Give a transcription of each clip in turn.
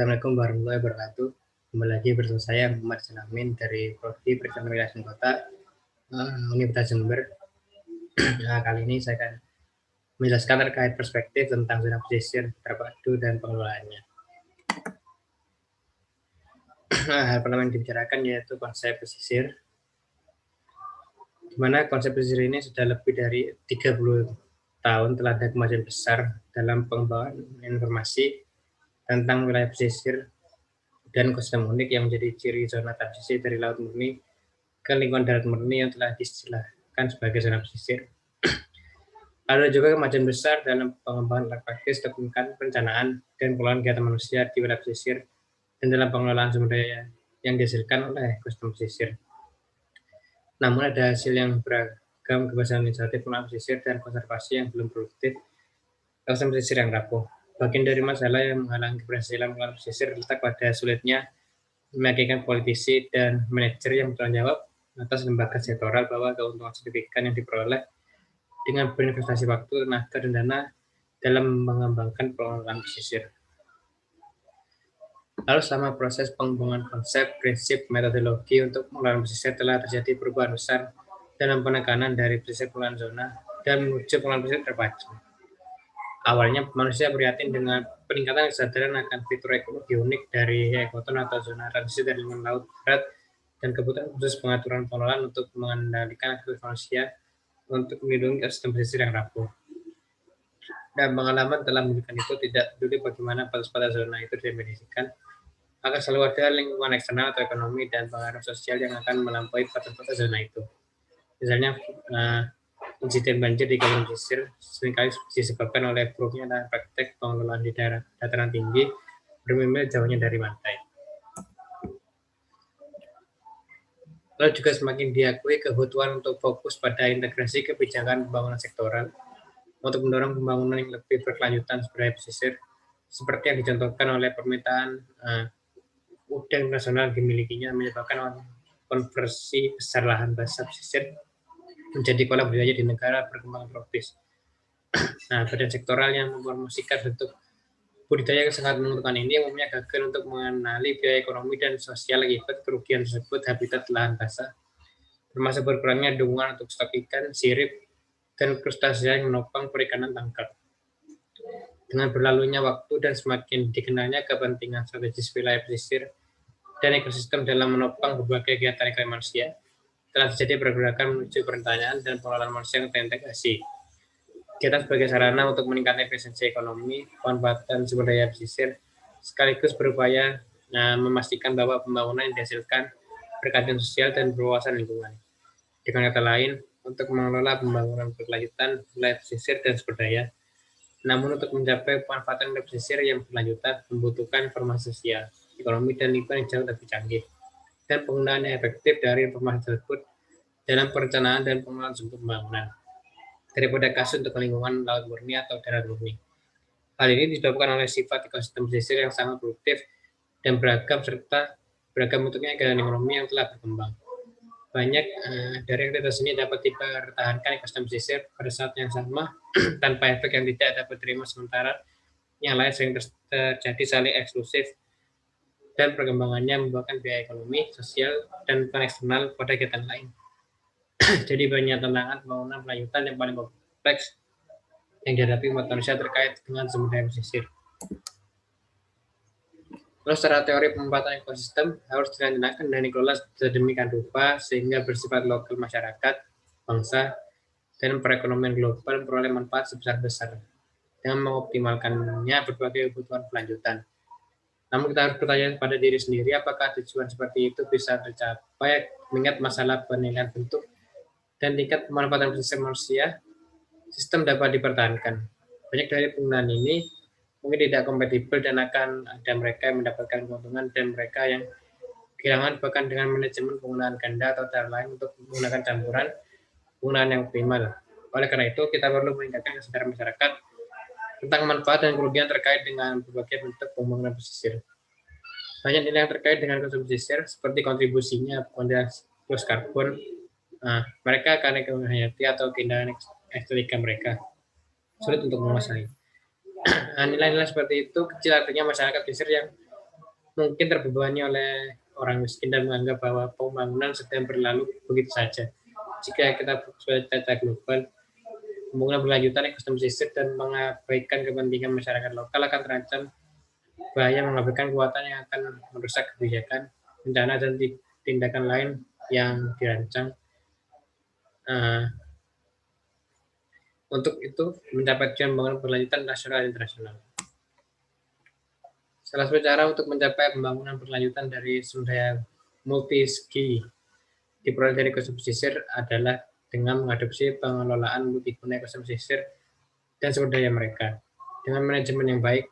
Assalamualaikum warahmatullahi wabarakatuh. Kembali lagi bersama saya Muhammad Salamin dari Prodi Perencanaan Wilayah dan Kota Universitas Jember. Nah, kali ini saya akan menjelaskan terkait perspektif tentang zona pesisir terpadu dan pengelolaannya. Hal pertama yang dibicarakan yaitu konsep pesisir, di mana konsep pesisir ini sudah lebih dari 30 tahun telah ada kemajuan besar dalam pengembangan informasi tentang wilayah pesisir dan ekosistem unik yang menjadi ciri zona transisi dari laut murni ke lingkungan darat murni yang telah diistilahkan sebagai zona pesisir. Ada juga kemajuan besar dalam pengembangan praktis tentang perencanaan dan pengelolaan kegiatan manusia di wilayah pesisir dan dalam pengelolaan sumber daya yang dihasilkan oleh ekosistem pesisir. Namun ada hasil yang beragam keberhasilan inisiatif pengelolaan pesisir dan konservasi yang belum produktif ekosistem pesisir yang rapuh. Bagian dari masalah yang menghalangi keberhasilan pengelolaan pesisir terletak pada sulitnya meyakinkan politisi dan manajer yang bertanggung jawab atas lembaga sektoral bahwa keuntungan signifikan yang diperoleh dengan berinvestasi waktu, tenaga, dan dana dalam mengembangkan pengelolaan pesisir. Lalu selama proses pengembangan konsep, prinsip, metodologi untuk pengelolaan pesisir telah terjadi perubahan besar dalam penekanan dari pesisir pengelolaan zona dan menuju pengelolaan pesisir terpadu. Awalnya manusia prihatin dengan peningkatan kesadaran akan fitur ekologi unik dari ekoton atau zona transisi dari lingkungan laut berat dan kebutuhan khusus pengaturan pengelolaan untuk mengendalikan aktivitas manusia untuk melindungi ekosistem pesisir yang rapuh. Dan pengalaman telah menunjukkan itu tidak peduli bagaimana batas-batas zona itu didefinisikan, akan selalu ada lingkungan eksternal atau ekonomi dan pengaruh sosial yang akan melampaui batas-batas zona itu. Misalnya, insiden banjir di kawasan pesisir seringkali disebabkan oleh buruknya dan praktek pengelolaan di daerah dataran tinggi bermil jauhnya dari pantai. Lalu juga semakin diakui kebutuhan untuk fokus pada integrasi kebijakan pembangunan sektoral untuk mendorong pembangunan yang lebih berkelanjutan sebagai pesisir, seperti yang dicontohkan oleh permintaan udang nasional dimilikinya menyebabkan konversi besar lahan basah pesisir menjadi kolam budidaya di negara berkembang tropis. Nah, badan sektoral yang mempromosikan bentuk budidaya yang sangat menguntungkan ini umumnya gagal untuk mengenali biaya ekonomi dan sosial akibat kerugian tersebut habitat lahan basah, termasuk berkurangnya dukungan untuk stok ikan, sirip, dan krustasiа yang menopang perikanan tangkap. Dengan berlalunya waktu dan semakin dikenalnya kepentingan strategis wilayah pesisir dan ekosistem dalam menopang berbagai kegiatan ekonomi manusia, telah terjadi pergerakan menuju pertanyaan dan pengelolaan manusia yang terintegrasi. Kita sebagai sarana untuk meningkatkan efisiensi ekonomi, pemanfaatan sumber daya pesisir, sekaligus berupaya memastikan bahwa pembangunan yang dihasilkan berkeadilan sosial dan berwawasan lingkungan. Dengan kata lain, untuk mengelola pembangunan berkelanjutan wilayah pesisir dan sumber daya, namun untuk mencapai pemanfaatan pesisir yang berkelanjutan membutuhkan informasi sosial, ekonomi, dan lingkungan yang jauh lebih canggih, dan penggunaan yang efektif dari informasi tersebut dalam perencanaan dan pengelolaan sumber pembangunan daripada kasus untuk lingkungan laut murni atau darat murni. Hal ini disebabkan oleh sifat ekosistem pesisir yang sangat produktif dan beragam serta beragam bentuknya kegiatan ekonomi yang telah berkembang. Banyak dari aktivitas ini dapat dipertahankan ekosistem pesisir pada saat yang sama tanpa efek yang tidak dapat diterima sementara yang lain sering terjadi saling eksklusif dan perkembangannya membuahkan biaya ekonomi, sosial, dan bukan eksternal pada kegiatan lain. Jadi banyak tantangan pembangunan pelanjutan yang paling kompleks yang dihadapi umat manusia terkait dengan sumber daya pesisir. Lalu secara teori pemanfaatan ekosistem harus direncanakan dan dikelola sedemikian rupa sehingga bersifat lokal masyarakat, bangsa, dan perekonomian global memperoleh manfaat sebesar-besar dengan mengoptimalkannya berbagai kebutuhan berkelanjutan. Namun kita harus bertanya pada diri sendiri apakah tujuan seperti itu bisa tercapai mengingat masalah penilaian bentuk dan tingkat pemanfaatan pesisir manusia, sistem dapat dipertahankan. Banyak dari penggunaan ini mungkin tidak kompatibel dan akan ada mereka yang mendapatkan keuntungan dan mereka yang kehilangan bahkan dengan manajemen penggunaan ganda atau cara lain untuk menggunakan campuran penggunaan yang optimal. Oleh karena itu, kita perlu meningkatkan kesadaran masyarakat tentang manfaat dan kerugian terkait dengan berbagai bentuk pembangunan pesisir. Banyak nilai yang terkait dengan konsumsi pesisir seperti kontribusinya kuantitas karbon, mereka akan hayati atau keindahan estetika mereka sulit untuk menguasai. Nilai-nilai seperti itu kecil artinya masyarakat pesisir yang mungkin terbebani oleh orang miskin dan menganggap bahwa pembangunan sedang berlalu begitu saja. Jika kita fokus pada data global, pembangunan berlanjutan ekosistem pesisir dan mengabaikan kepentingan masyarakat lokal akan terancam bahaya mengabaikan kekuatan yang akan merusak kebijakan, rencana dan tindakan lain yang dirancang. Untuk itu mencapai tujuan pembangunan berlanjutan nasional dan internasional. Salah satu cara untuk mencapai pembangunan berlanjutan dari sumber daya multi-segi diperoleh dari ekosistem pesisir adalah dengan mengadopsi pengelolaan multiguna ekosistem pesisir dan sumber daya mereka. Dengan manajemen yang baik,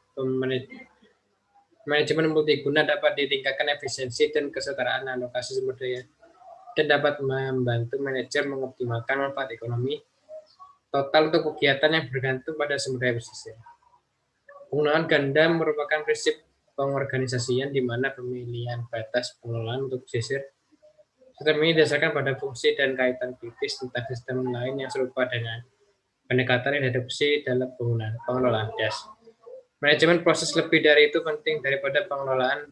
manajemen multiguna dapat ditingkatkan efisiensi dan kesetaraan alokasi sumber daya dan dapat membantu manajer mengoptimalkan manfaat ekonomi total untuk kegiatan yang bergantung pada sumber daya pesisir. Penggunaan ganda merupakan prinsip pengorganisasian di mana pemilihan batas pengelolaan untuk pesisir. Sistem ini didasarkan pada fungsi dan kaitan kritis tentang sistem lain yang serupa dengan pendekatan yang diadopsi dalam pengelolaan das. Manajemen proses lebih dari itu penting daripada pengelolaan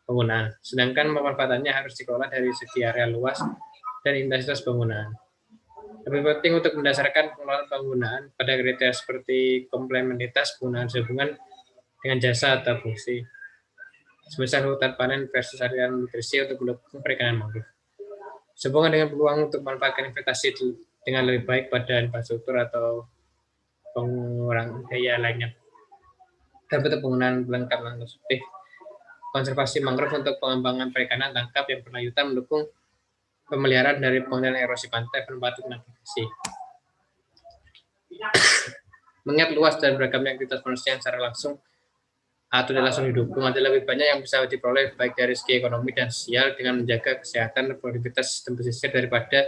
penggunaan, sedangkan pemanfaatannya harus dikelola dari segi area luas dan intensitas penggunaan. Lebih penting untuk mendasarkan pengelolaan penggunaan pada kriteria seperti komplementaritas penggunaan sehubungan dengan jasa atau fungsi, semisal hutan panen versus area nutrisi untuk mendukung perikanan mangrove. Sehubungan dengan peluang untuk memanfaatkan investasi dengan lebih baik pada infrastruktur atau pengurang daya lainnya. Dan bentuk penggunaan pelengkap dan konsumtif. Konservasi mangrove untuk pengembangan perikanan tangkap yang berlanjutan mendukung pemeliharaan dari pengendalian erosi pantai penempatan navigasi. Mengingat luas dan beragamnya aktivitas manusia yang secara langsung atau tidak langsung didukung, ada lebih banyak yang bisa diperoleh baik dari segi ekonomi dan sosial dengan menjaga kesehatan dan produktivitas sistem pesisir daripada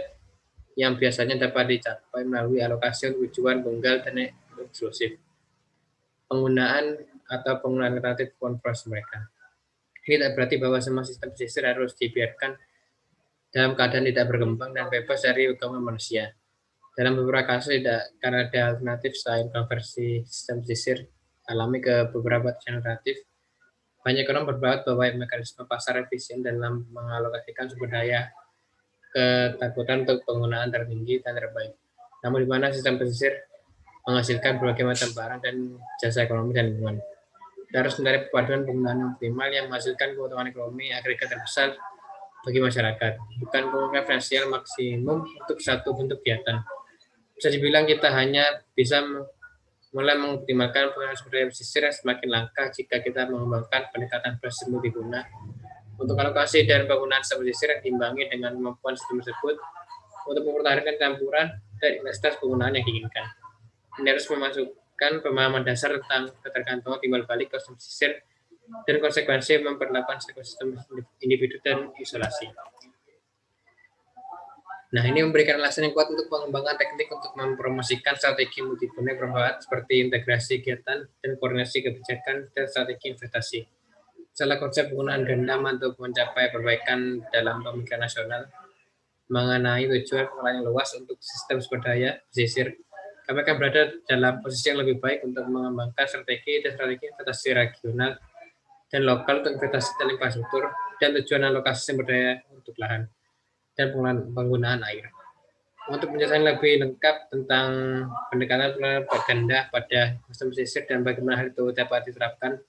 yang biasanya dapat dicapai melalui alokasi untuk tujuan tunggal dan eksklusif. Penggunaan alternatif konservasi mereka. Ini tidak berarti bahwa semua sistem pesisir harus dibiarkan dalam keadaan tidak berkembang dan bebas dari gangguan manusia. Dalam beberapa kasus tidak, karena ada alternatif selain konversi sistem pesisir alami ke beberapa alternatif. Banyak ekonom berpendapat bahwa mekanisme pasar efisien dalam mengalokasikan sumber daya ketakutan untuk penggunaan tertinggi dan terbaik. Namun di mana sistem pesisir menghasilkan berbagai macam barang dan jasa ekonomi dan lingkungan. Kita harus mencari perpaduan penggunaan optimal yang menghasilkan keuntungan ekonomi agregat terbesar bagi masyarakat, bukan keuntungan finansial maksimum untuk satu bentuk kegiatan. Bisa dibilang kita hanya bisa mulai mengoptimalkan penggunaan sumber daya pesisir yang semakin langka jika kita mengembangkan pendekatan prinsip multiguna untuk alokasi dan penggunaan sistem pesisir yang diimbangi dengan kemampuan sistem tersebut untuk mempertahankan campuran dan intensitas penggunaan yang diinginkan. Ini harus memasukkan pemahaman dasar tentang ketergantungan timbal balik ekosistem pesisir dan konsekuensi memperlakukan ekosistem individu dan isolasi. Nah, ini memberikan alasan yang kuat untuk pengembangan teknik untuk mempromosikan strategi multiguna bermanfaat seperti integrasi kegiatan dan koordinasi kebijakan dan strategi investasi. Salah konsep penggunaan ganda untuk mencapai perbaikan dalam pemikiran nasional mengenai tujuan pengelolaan yang luas untuk sistem sumber daya pesisir. Kami akan berada dalam posisi yang lebih baik untuk mengembangkan strategi investasi regional dan lokal untuk investasi dalam infrastruktur dan tujuan alokasi sumber daya untuk lahan dan penggunaan air. Untuk menjelaskan lebih lengkap tentang pendekatan pengelolaan ganda pada sistem pesisir dan bagaimana hal itu dapat diterapkan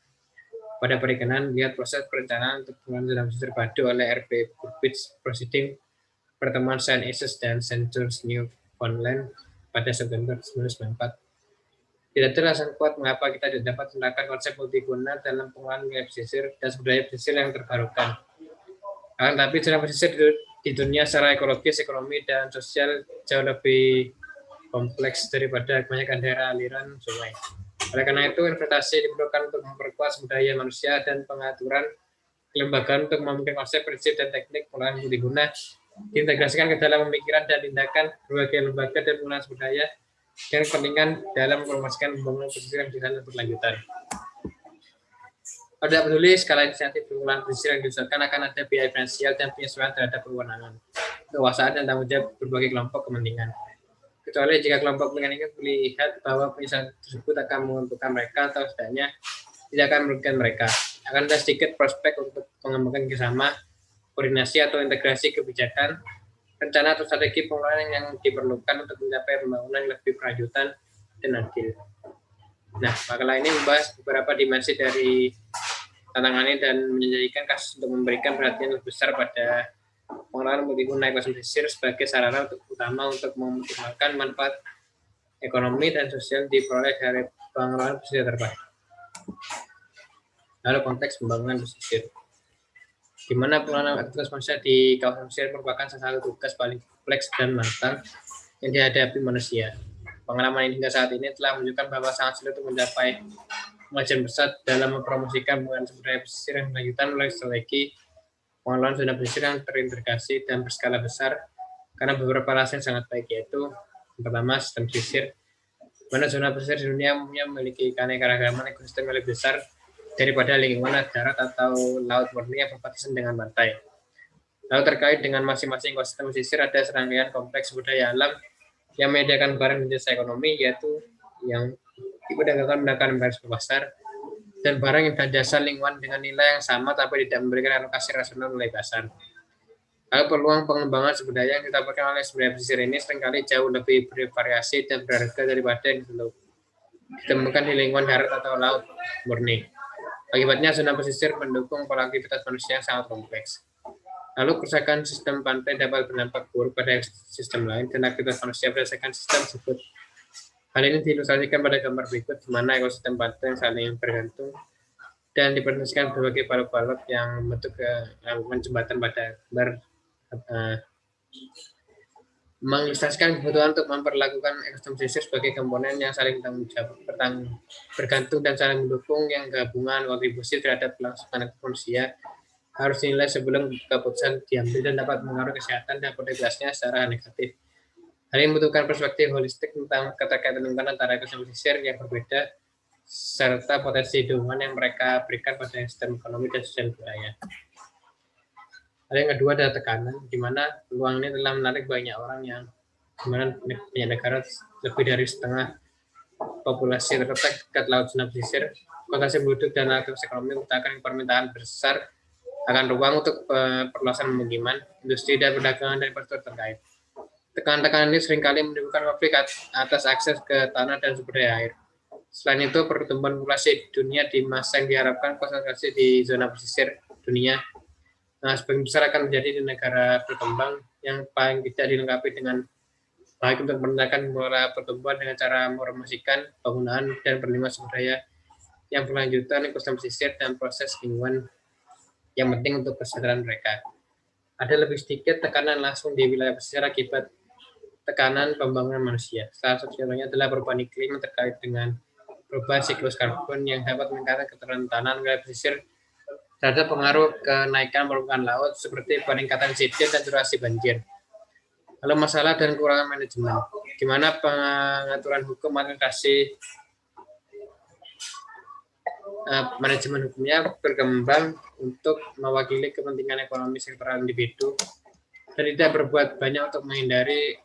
pada perikanan, lihat proses perencanaan untuk pengelolaan dalam pesisir padu oleh RP Burbidge Proceeding pertemuan St. Isis dan St. George Newfoundland pada September 1994. Tidak ada alasan kuat mengapa kita tidak dapat menerapkan konsep multiguna dalam pengelolaan wilayah pesisir dan sumber daya pesisir yang terbarukan. Akan tetapi zona pesisir di dunia secara ekologis, ekonomi, dan sosial jauh lebih kompleks daripada kebanyakan daerah aliran sungai. Oleh karena itu, investasi diperlukan untuk memperkuat sumber daya manusia dan pengaturan kelembagaan untuk memungkinkan konsep, prinsip, dan teknik pengelolaan multiguna diintegrasikan ke dalam pemikiran dan tindakan berbagai lembaga dan penggunaan sumber daya dan kepentingan dalam mempromosikan pembangunan pesisir yang bisa berkelanjutan. Kalau tidak peduli skala inisiatif pengelolaan pesisir yang diusahakan akan ada biaya finansial dan penyesuaian terhadap kewenangan, kekuasaan, dan tanggung jawab berbagai kelompok kepentingan. Kecuali jika kelompok kepentingan ini melihat bahwa penyesuaian tersebut akan menguntungkan mereka atau setidaknya tidak akan merugikan mereka. Akan ada sedikit prospek untuk pengembangan kerjasama, koordinasi atau integrasi kebijakan, rencana atau strategi pengelolaan yang diperlukan untuk mencapai pembangunan yang lebih berkelanjutan dan adil. Nah, makalah ini membahas beberapa dimensi dari tantangan ini dan menjadikan kasus untuk memberikan perhatian lebih besar pada pengelolaan multiguna ekosistem pesisir sebagai sarana utama untuk mengoptimalkan manfaat ekonomi dan sosial diperoleh dari pengelolaan pesisir terbaik. Lalu konteks pembangunan pesisir, di mana pengelolaan aktivitas manusia di kawasan pesisir merupakan salah satu tugas paling kompleks dan menantang yang dihadapi manusia. Pengalaman ini hingga saat ini telah menunjukkan bahwa sangat sulit untuk mencapai kemajuan besar dalam mempromosikan penggunaan sumber daya pesisir yang berkelanjutan melalui strategi pengelolaan zona pesisir yang terintegrasi dan berskala besar karena beberapa alasan yang sangat baik, yaitu yang pertama, sistem pesisir, mana zona pesisir di dunia umumnya memiliki keanekaragaman ekosistem yang lebih besar daripada lingkungan darat atau laut murni yang berbatasan dengan pantai. Lalu terkait dengan masing-masing ekosistem pesisir ada serangkaian kompleks budaya alam yang menyediakan barang dan jasa ekonomi, yaitu yang diperdagangkan menggunakan mekanisme pasar, dan barang yang dan jasa lingkungan dengan nilai yang sama tapi tidak memberikan alokasi rasional nilai pasar. Lalu peluang pengembangan sumber daya yang didapatkan oleh sumber daya pesisir ini seringkali jauh lebih bervariasi dan berharga daripada yang ditemukan di lingkungan darat atau laut murni. Akibatnya zona pesisir mendukung pola aktivitas manusia yang sangat kompleks. Lalu kerusakan sistem pantai dapat berdampak buruk pada sistem lain dan aktivitas manusia berdasarkan sistem tersebut. Hal ini diilustrasikan pada gambar berikut, di mana ekosistem pantai yang saling bergantung dan diperhatikan berbagai balok-balok yang membentuk jembatan pada gambar mengilustrasikan kebutuhan untuk memperlakukan ekosistem pesisir sebagai komponen yang saling bergantung dan saling mendukung, yang gabungan kontribusi terhadap kelangsungan manusia harus dinilai sebelum keputusan diambil dan dapat mengaruhi kesehatan dan produktivitasnya secara negatif. Hal ini membutuhkan perspektif holistik tentang keterkaitan lingkungan antara ekosistem pesisir yang berbeda serta potensi dukungan yang mereka berikan pada sistem ekonomi dan sosial budaya. Hal yang kedua adalah tekanan, di mana peluang ini telah menarik banyak orang yang di mana banyak negara lebih dari setengah populasi terletak dekat laut zona pesisir, potensi penduduk dan aktivitas ekonomi merupakan permintaan besar akan ruang untuk perluasan pemukiman, industri dan perdagangan dari sektor terkait. Tekanan-tekanan ini seringkali menimbulkan konflik atas akses ke tanah dan sumber daya air. Selain itu, pertumbuhan populasi dunia di masa yang diharapkan konsentrasi di zona pesisir dunia sebagian besar akan menjadi di negara berkembang yang paling tidak dilengkapi dengan baik untuk menegakkan pola pertumbuhan dengan cara mempromosikan penggunaan dan perlindungan sumber daya yang berkelanjutan, ekosistem pesisir, dan proses lingkungan yang penting untuk kesejahteraan mereka. Ada lebih sedikit tekanan langsung di wilayah pesisir akibat tekanan pembangunan manusia. Salah satu contohnya adalah perubahan iklim terkait dengan perubahan siklus karbon yang dapat meningkatkan keterentanan wilayah pesisir terhadap pengaruh kenaikan permukaan laut seperti peningkatan sedimen dan durasi banjir. Lalu masalah dan kekurangan manajemen, di mana pengaturan hukum administrasi manajemen hukumnya berkembang untuk mewakili kepentingan ekonomi sektoral individu dan tidak berbuat banyak untuk menghindari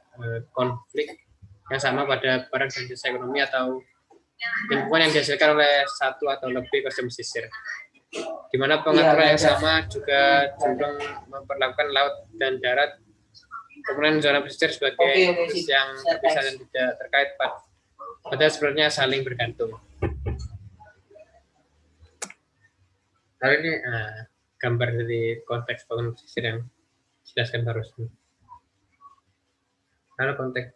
konflik yang sama pada barang dan jasa ekonomi atau lingkungan yang dihasilkan oleh satu atau lebih ekosistem pesisir. Di mana pengaturan yang sama juga cenderung memperlakukan laut dan darat, kemudian zona pesisir sebagai yang terpisah dan tidak terkait, padahal sebenarnya saling bergantung. Lalu ini gambar dari konteks pembangunan pesisir yang dijelaskan barusan. Lalu konteks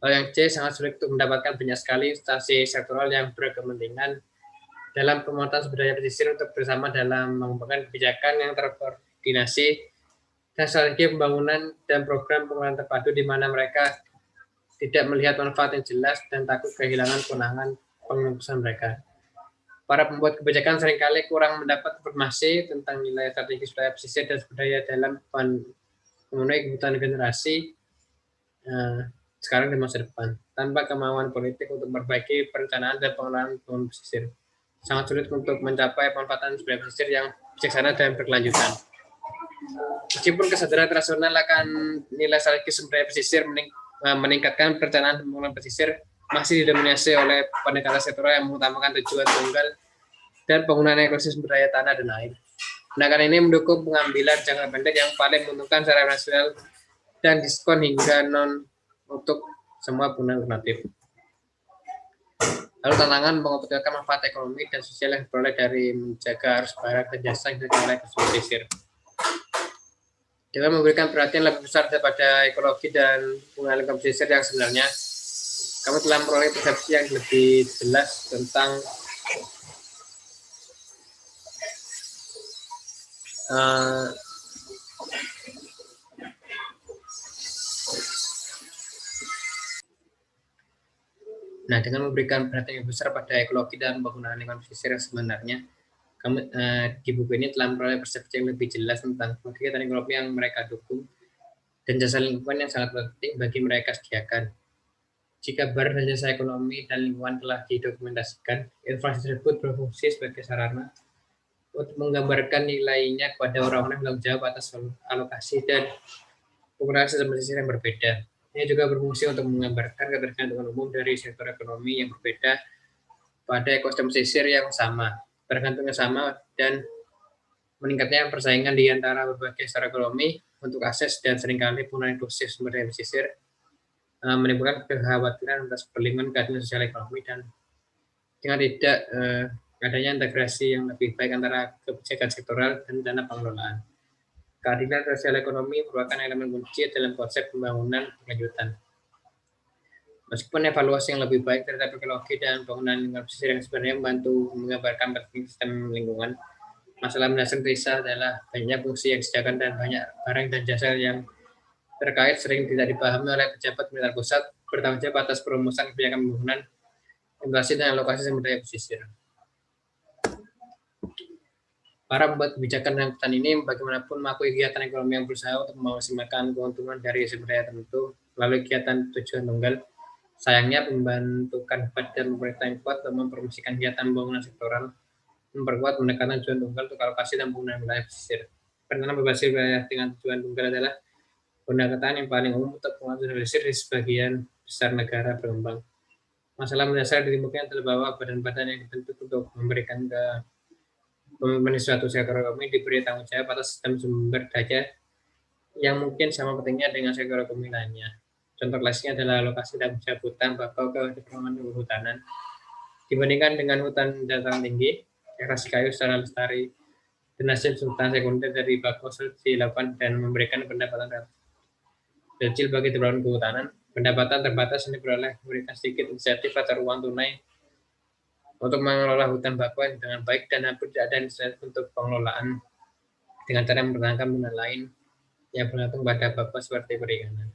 yang C, sangat sulit untuk mendapatkan banyak sekali instansi sektoral yang berkepentingan dalam pemotongan sumber daya pesisir untuk bersama dalam mengembangkan kebijakan yang terkoordinasi dan strategi pembangunan dan program pengelolaan terpadu, di mana mereka tidak melihat manfaat yang jelas dan takut kehilangan kewenangan pengurusan mereka. Para pembuat kebijakan seringkali kurang mendapat informasi tentang nilai strategis wilayah pesisir dan sumber daya dalam memenuhi kebutuhan generasi sekarang dan masa depan, tanpa kemauan politik untuk memperbaiki perencanaan dan pengelolaan pembangunan pesisir. Sangat sulit untuk mencapai pemanfaatan sumber daya pesisir yang bijaksana dan berkelanjutan. Meskipun kesadaran rasional akan nilai strategis sumber daya pesisir meningkatkan perencanaan pembangunan pesisir masih didominasi oleh pendekatan sektoral yang mengutamakan tujuan tunggal dan penggunaan ekosistem sumber daya tanah dan air. Tindakan ini mendukung pengambilan jangka pendek yang paling menguntungkan secara nasional dan diskon hingga non untuk semua pengguna alternatif. Lalu tantangan mengoptimalkan manfaat ekonomi dan sosial yang diperoleh dari menjaga arus barang dan jasa yang dilakukan oleh pesisir. Dengan memberikan perhatian lebih besar daripada ekologi dan penggunaan lingkungan pesisir yang sebenarnya, kami telah memperoleh persepsi yang lebih jelas tentang Nah, dengan memberikan perhatian yang besar pada ekologi dan penggunaan lingkungan pesisir yang sebenarnya, kami di buku ini telah memperoleh persepsi yang lebih jelas tentang kegiatan ekonomi yang mereka dukung dan jasa lingkungan yang sangat penting bagi mereka sediakan. Jika barang dan jasa ekonomi dan lingkungan telah didokumentasikan, informasi tersebut berfungsi sebagai sarana untuk menggambarkan nilainya kepada orang-orang yang bertanggung jawab atas alokasi dan penggunaan sistem pesisir yang berbeda. Ini juga berfungsi untuk menggambarkan ketergantungan umum dari sektor ekonomi yang berbeda pada ekosistem pesisir yang sama, tergantung sama, dan meningkatnya persaingan di antara berbagai sektor ekonomi untuk akses dan seringkali penggunaan inklusif sumber daya pesisir menimbulkan kekhawatiran atas perlindungan keadilan sosial ekonomi dan dengan tidak adanya integrasi yang lebih baik antara kebijakan sektoral dan dana pengelolaan. Keadilan sosial ekonomi merupakan elemen kunci dalam konsep pembangunan berkelanjutan. Meskipun evaluasi yang lebih baik terhadap ekologi dan penggunaan lingkungan pesisir yang sebenarnya membantu menggambarkan penting sistem lingkungan, masalah mendasar desa adalah banyaknya fungsi yang disediakan dan banyak barang dan jasa yang terkait sering tidak dipahami oleh pejabat pemerintah pusat bertanggung jawab atas perumusan kebijakan pembangunan, invasi dan alokasi sumber daya pesisir. Para pembuat kebijakan dan hutan ini bagaimanapun mengakui kegiatan ekonomi yang berusaha untuk memaksimalkan keuntungan dari sumber daya tertentu melalui kegiatan tujuan tunggal. Sayangnya pembentukan badan pemerintah yang kuat untuk mempromosikan kegiatan pembangunan sektoral, memperkuat pendekatan tujuan tunggal untuk alokasi dan penggunaan wilayah pesisir. Penanam berbasis wilayah dengan tujuan tunggal adalah pendekatan yang paling umum untuk penggunaan pesisir di sebagian besar negara berkembang. Masalah mendasar ditimbulkan adalah bahwa badan-badan yang dibentuk untuk memberikan pemimpin suatu sektor ekonomi diberi tanggung jawab atas sistem sumber daya yang mungkin sama pentingnya dengan sektor ekonomi lainnya. Contoh klasiknya adalah alokasi dan jabatan hutan bakau ke pengembangan kehutanan. Dibandingkan dengan hutan dataran tinggi, erasi kayu secara lestari dan hasil hutan sekunder dari bakau sulit dilakukan dan memberikan pendapatan kecil bagi departemen kehutanan. Pendapatan terbatas ini diperoleh memberikan sedikit insentif atau uang tunai untuk mengelola hutan bakau dengan baik dan hampir tidak ada insentif untuk pengelolaan dengan cara mempertahankan minat lain yang bergantung pada bakau seperti perikanan.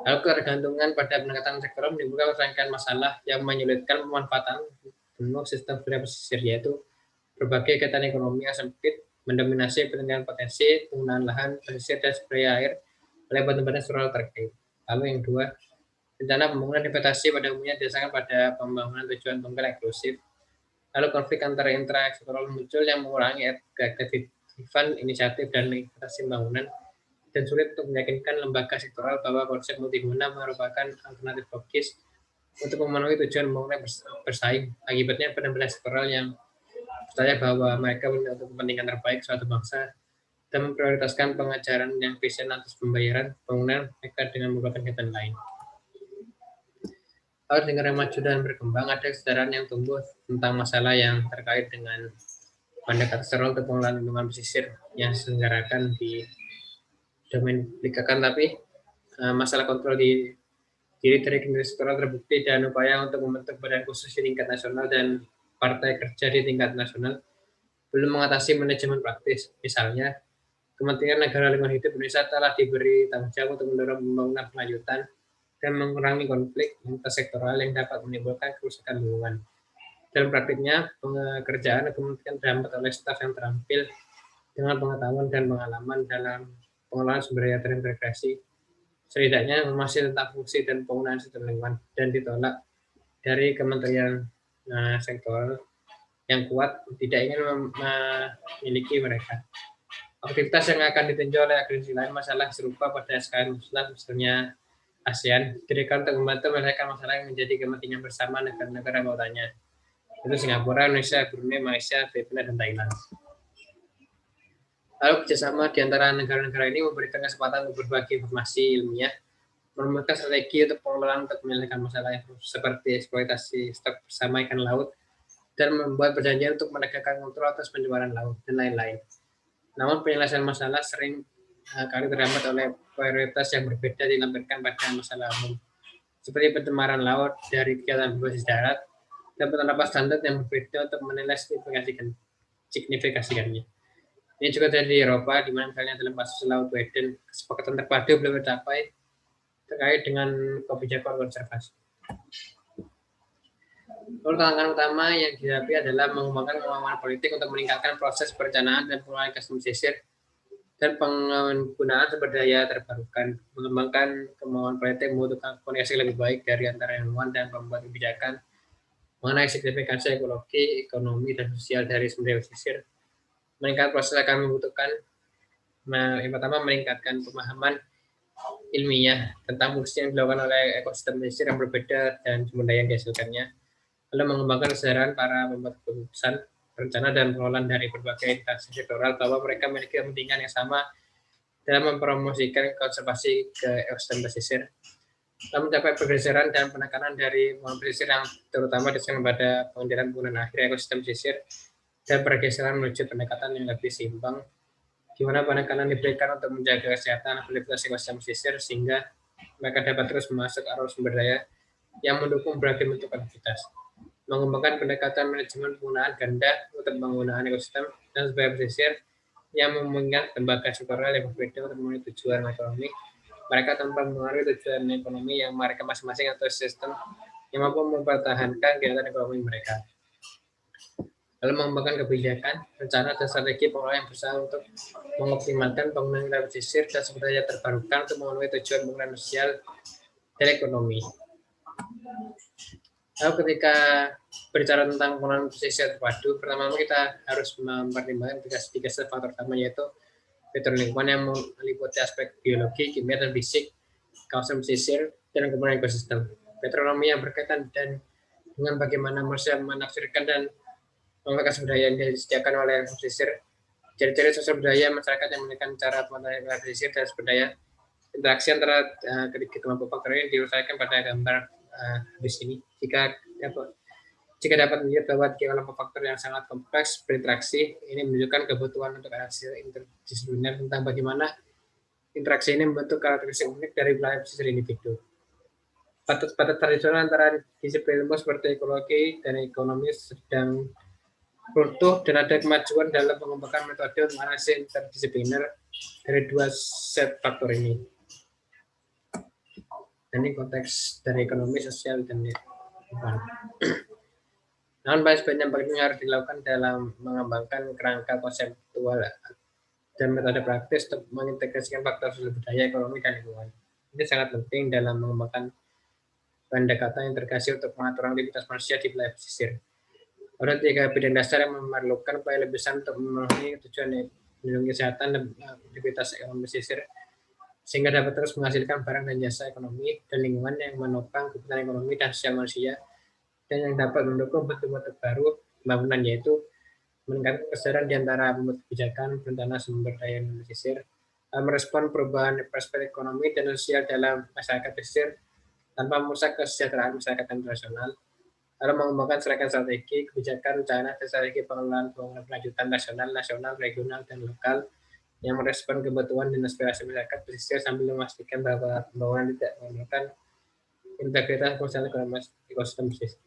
Lalu ketergantungan pada pendekatan sektoral menimbulkan rangkaian masalah yang menyulitkan pemanfaatan penuh sistem sumber pesisir, yaitu berbagai kegiatan ekonomi yang sempit, mendominasi kepentingan potensi, penggunaan lahan, pesisir, dan sumber air oleh badan-badan struktural terkait. Lalu yang kedua, rencana pembangunan investasi pada umumnya didasarkan pada pembangunan tujuan tunggal eksklusif. Lalu konflik antara intrasektoral muncul yang mengurangi keefektifan inisiatif dan investasi pembangunan dan sulit untuk meyakinkan lembaga sektoral bahwa konsep multiguna merupakan alternatif logis untuk memenuhi tujuan pembangunan bersaing. Akibatnya benar-benar sektoral yang percaya bahwa mereka punya untuk kepentingan terbaik suatu bangsa dan memprioritaskan pengajaran yang efisien atas pembayaran pembangunan mereka dengan merupakan kegiatan lain. Kalau negara maju dan berkembang, ada kesadaran yang tumbuh tentang masalah yang terkait dengan pendekatan sektoral untuk pengelolaan lingkungan pesisir yang diselenggarakan di domain publikakan, tapi masalah kontrol di diri dari kinerja sektoral terbukti dan upaya untuk membentuk badan khusus di tingkat nasional dan partai kerja di tingkat nasional belum mengatasi manajemen praktis. Misalnya, Kementerian Negara Lingkungan Hidup Indonesia telah diberi tanggung jawab untuk mendorong pembangunan berkelanjutan dan mengurangi konflik intersektoral yang dapat menimbulkan kerusakan lingkungan. Dalam praktiknya, pekerjaan kementerian dihambat oleh staf yang terampil dengan pengetahuan dan pengalaman dalam pengelolaan sumber daya terintegrasi, setidaknya masih tentang fungsi dan penggunaan sistem lingkungan dan ditolak dari kementerian sektoral yang kuat tidak ingin memiliki mereka. Aktivitas yang akan ditinjau oleh agensi lain masalah serupa pada skala nasional, misalnya ASEAN, didirikan untuk membantu menyelesaikan masalah yang menjadi kepentingan bersama negara-negara anggotanya. Itu Singapura, Indonesia, Brunei, Malaysia, Filipina, dan Thailand. Lalu kerjasama di antara negara-negara ini memberikan kesempatan untuk berbagi informasi ilmiah, menemukan strategi untuk pengelolaan untuk menyelesaikan masalah yang seperti eksploitasi stok bersama ikan laut, dan membuat perjanjian untuk menegakkan kontrol atas pencemaran laut, dan lain-lain. Namun penyelesaian masalah sering kali terhambat oleh prioritas yang berbeda dilampirkan pada masalah umum, seperti pencemaran laut dari kegiatan berbasis darat, dan penerapan standar yang berbeda untuk menilai signifikasikannya. Ini juga terjadi di Eropa, di mana misalnya dalam kasus Laut Weden, kesepakatan terpadu belum tercapai terkait dengan kebijakan konservasi. Lalu tantangan utama yang dihadapi adalah mengembangkan kemampuan politik untuk meningkatkan proses perencanaan dan pengelolaan ekosistem pesisir dan penggunaan sumber daya terbarukan. Mengembangkan kemampuan politik membutuhkan komunikasi lebih baik dari antara ilmuwan dan pembuat kebijakan mengenai signifikansi ekologi, ekonomi, dan sosial dari sumber daya pesisir. Meningkatkan proses akan membutuhkan yang pertama meningkatkan pemahaman ilmiah tentang fungsi yang dilakukan oleh ekosistem pesisir yang berbeda dan sumber daya yang dihasilkannya, lalu mengembangkan kesadaran para pembuat keputusan, rencana dan pengelolaan dari berbagai instansi sektoral bahwa mereka memiliki kepentingan yang sama dalam mempromosikan konservasi ke ekosistem pesisir. Dalam mencapai pergeseran dan penekanan dari penggunaan pesisir yang terutama disebut pada pengendalian penggunaan akhir ekosistem pesisir dan pergeseran menuju pendekatan yang lebih seimbang, di mana penekanan diberikan untuk menjaga kesehatan aktivitas ekosistem pesisir sehingga mereka dapat terus masuk arus sumber daya yang mendukung berbagai bentuk aktivitas. Mengembangkan pendekatan manajemen penggunaan ganda untuk penggunaan ekosistem dan sumber pesisir yang memungkinkan lembaga sektoral yang berbeda untuk memenuhi tujuan ekonomi mereka tanpa mengaruhi tujuan ekonomi yang mereka masing-masing atau sistem yang mampu mempertahankan kegiatan ekonomi mereka. Lalu mengembangkan kebijakan, rencana, dan strategi pengelolaan yang berusaha untuk mengoptimalkan penggunaan wilayah pesisir dan sumber daya terbarukan untuk memenuhi tujuan pembangunan sosial dan ekonomi. Lalu ketika berbicara tentang penggunaan pesisir terpadu, pertama kita harus mempertimbangkan tiga faktor utama, yaitu faktor lingkungan yang meliputi aspek biologi, kimia, dan fisik, kawasan pesisir, dan kemudian ekosistem. Petronomi yang berkaitan dan dengan bagaimana manusia menafsirkan dan menggunakan sumber daya yang disediakan oleh pesisir. Ciri-ciri sosial budaya masyarakat yang menekan cara pemanfaatan pesisir dan sumber daya. Interaksi antara ketiga kelompok faktor ini diuraikan pada gambar di sini. Jika dapat melihat bahwa tiga kelompok faktor yang sangat kompleks berinteraksi, ini menunjukkan kebutuhan untuk analisis interdisipliner tentang bagaimana interaksi ini membentuk karakteristik unik dari wilayah pesisir individu. Batas tradisional antara disiplin ilmu seperti ekologi dan ekonomi sedang runtuh dan ada kemajuan dalam pengembangan metode untuk analisis interdisipliner dari dua set faktor ini. Dan ini konteks dari ekonomi, sosial, dan lingkungan. Namun banyak penting harus dilakukan dalam mengembangkan kerangka konseptual dan metode praktis untuk mengintegrasikan faktor sosial budaya, ekonomi, dan lingkungan. Ini sangat penting dalam mengembangkan pendekatan integrasi untuk mengatur aktivitas manusia di wilayah pesisir. Ada tiga bidang dasar yang memerlukan upaya lebih besar untuk memenuhi tujuan melindungi kesehatan dan aktivitas ekonomi pesisir, sehingga dapat terus menghasilkan barang dan jasa ekonomi dan lingkungan yang menopang kebutuhan ekonomi dan sosial manusia, dan yang dapat mendukung bentuk-bentuk baru pembangunan, yaitu meningkatkan kesadaran di antara pembuat kebijakan, berencana sumber daya pesisir, merespon perubahan perspektif ekonomi dan sosial dalam masyarakat pesisir tanpa merusak kesejahteraan masyarakat internasional, lalu mengembangkan seragam strategi, kebijakan, rencana, dan strategi pengelolaan pembangunan berkelanjutan nasional, regional, dan lokal yang merespon kebutuhan dan aspirasi masyarakat pesisir sambil memastikan bahwa pembangunan tidak menimbulkan integritas fungsional ekosistem pesisir.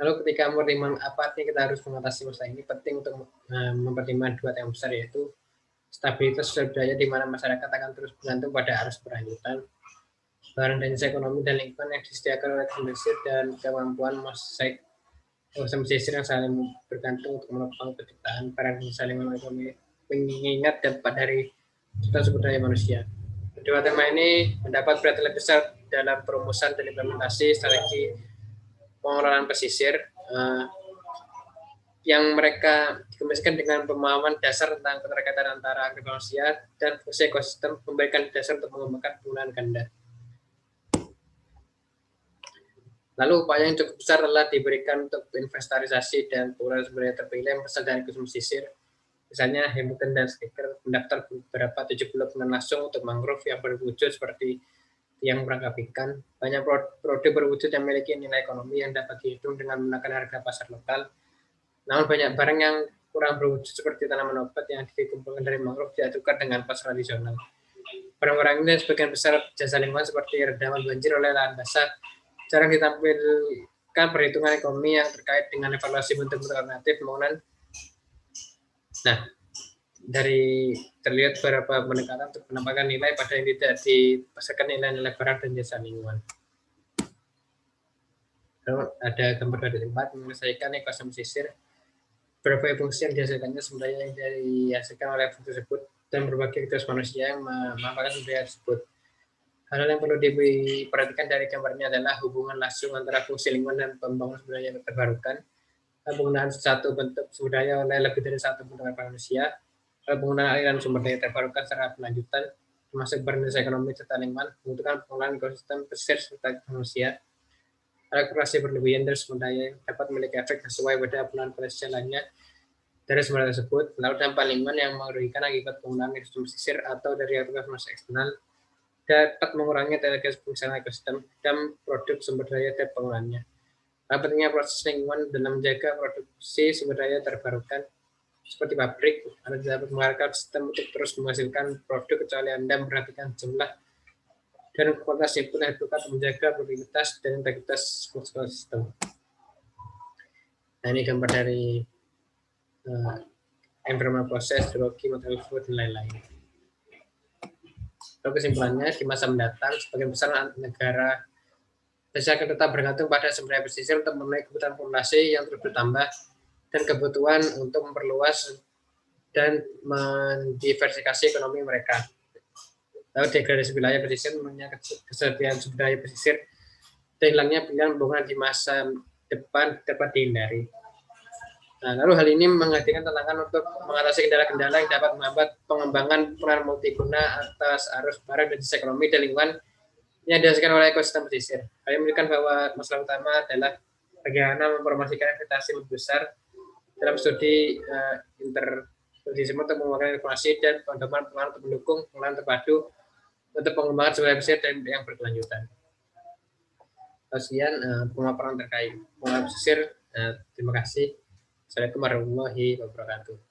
Lalu ketika mempertimbangkan apa artinya kita harus mengatasi masalah ini, penting untuk mempertimbangkan dua tema besar, yaitu stabilitas sosial budaya di mana masyarakat akan terus bergantung pada arus berlanjutan, barang dan jasa ekonomi dan lingkungan yang disediakan oleh pesisir, dan kemampuan mosaik ekosistem pesisir yang saling bergantung untuk menopang penciptaan barang dan saling ekonomi, mengingat dampak dari sumber daya manusia. Kedua tema ini mendapat perhatian lebih besar dalam perumusan dan implementasi strategi pengelolaan pesisir yang mereka dikombinasikan dengan pemahaman dasar tentang keterkaitan antara aktivitas manusia dan fungsi ekosistem, memberikan dasar untuk mengembangkan penggunaan ganda. Lalu upaya yang cukup besar telah diberikan untuk inventarisasi dan penggunaan sumber daya terpilih yang berasal dari ekosistem pesisir. Misalnya Hamilton dan Sticker mendaftar beberapa 70 penan langsung untuk mangrove yang berwujud seperti tiang perangkap ikan. Banyak produk berwujud yang memiliki nilai ekonomi yang dapat dihitung dengan menggunakan harga pasar lokal. Namun banyak barang yang kurang berwujud seperti tanaman obat yang dikumpulkan dari mangrove diajukan dengan pasar tradisional. Barang-barang ini sebagian besar jasa lingkungan seperti redaman banjir oleh lahan basah. Jarang ditampilkan perhitungan ekonomi yang terkait dengan evaluasi bentuk-bentuk alternatif pembangunan. Nah, dari terlihat beberapa pendekatan untuk penambahan nilai pada yang tidak dipasarkan nilai-nilai barang dan jasa lingkungan. Lalu ada gambar dari tempat menyelesaikan ekosistem pesisir. Berbagai fungsi yang dihasilkannya sebenarnya yang dihasilkan oleh fungsi tersebut dan berbagai aktivitas manusia yang memanfaatkan sumber daya tersebut. Hal yang perlu diperhatikan dari gambar ini adalah hubungan langsung antara fungsi lingkungan dan pembangunan sumber daya terbarukan. Penggunaan satu bentuk sumber daya oleh lebih dari satu bentuk manusia, penggunaan aliran sumber daya terbarukan secara berlanjutan, termasuk bernilai ekonomi serta lingkungan, membutuhkan pengelolaan ekosistem pesisir serta manusia. Alokasi berlebihan dari sumber daya dapat memiliki efek sesuai pada penggunaan potensial lainnya dari sumber daya tersebut. Lalu dampak lingkungan yang merugikan akibat penggunaan ekosistem pesisir atau dari aktivitas eksternal dapat mengurangi tenaga fungsional ekosistem dan produk sumber daya dan penggunaannya. Pentingnya proses lingkungan dalam menjaga produksi sumber daya terbarukan seperti pabrik, Anda dapat mengharapkan sistem untuk terus menghasilkan produk kecuali Anda memperhatikan jumlah dan kualitas input yang dibutuhkan untuk menjaga produktivitas dan integritas sistem. Nah, ini gambar dari environmental process, hidrologi, material flow, dan lain-lain. Lalu kesimpulannya, di masa mendatang, sebagian besar negara pasti akan tetap bergantung pada sumber daya pesisir untuk memenuhi kebutuhan populasi yang terus bertambah dan kebutuhan untuk memperluas dan mendiversifikasi ekonomi mereka. Lalu degradasi wilayah pesisir menurutnya kesediaan sumber daya pesisir dan hilangnya pilihan pembangunan di masa depan dapat dihindari. Nah, lalu hal ini menghadirkan tantangan untuk mengatasi kendala-kendala yang dapat menghambat pengembangan peran multiguna atas arus barang dan sisi ekonomi dan lingkungan yang dihasilkan oleh ekosistem pesisir. Hal ini menunjukkan bahwa masalah utama adalah bagaimana mempromosikan investasi lebih besar dalam studi interdisiplinary untuk mengembangkan informasi dan pengembangan untuk mendukung pengelolaan terpadu untuk pengembangan sumber daya pesisir dan yang berkelanjutan. Sekian pemaparan terkait pengelolaan pesisir. Terima kasih. Assalamualaikum warahmatullahi wabarakatuh.